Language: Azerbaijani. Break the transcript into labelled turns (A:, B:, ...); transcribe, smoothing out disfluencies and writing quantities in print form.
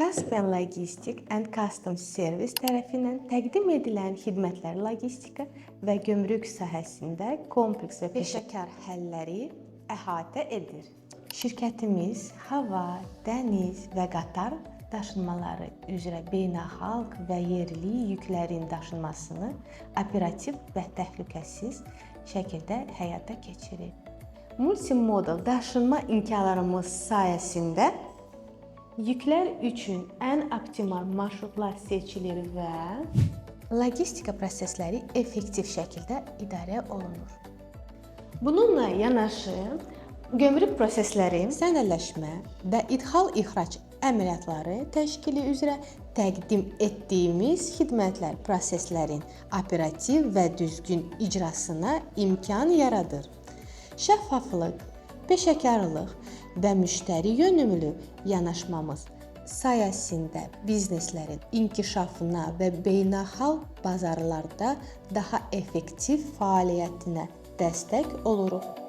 A: Caspian Logistic and Customs Service tərəfindən təqdim edilən xidmətlər logistika və gömrük sahəsində kompleks və peşəkar həlləri əhatə edir. Şirkətimiz hava, dəniz və qatar daşınmaları üzrə beynəlxalq və yerli yüklərin daşınmasını operativ və təhlükəsiz şəkildə həyata keçirir. Multimodal daşınma imkanlarımız sayəsində yüklər üçün ən optimal marşrutlar seçilir və logistika prosesləri effektiv şəkildə idarə olunur. Bununla yanaşı, gömrük prosesləri, sənədləşmə və ixal-ixrac əməliyyatları təşkili üzrə təqdim etdiyimiz xidmətlər proseslərin operativ və düzgün icrasına imkan yaradır. Şəffaflıq, peşəkarlıq və müştəri yönümlü yanaşmamız sayəsində bizneslərin inkişafına və beynəlxalq bazarlarda daha effektiv fəaliyyətinə dəstək oluruq.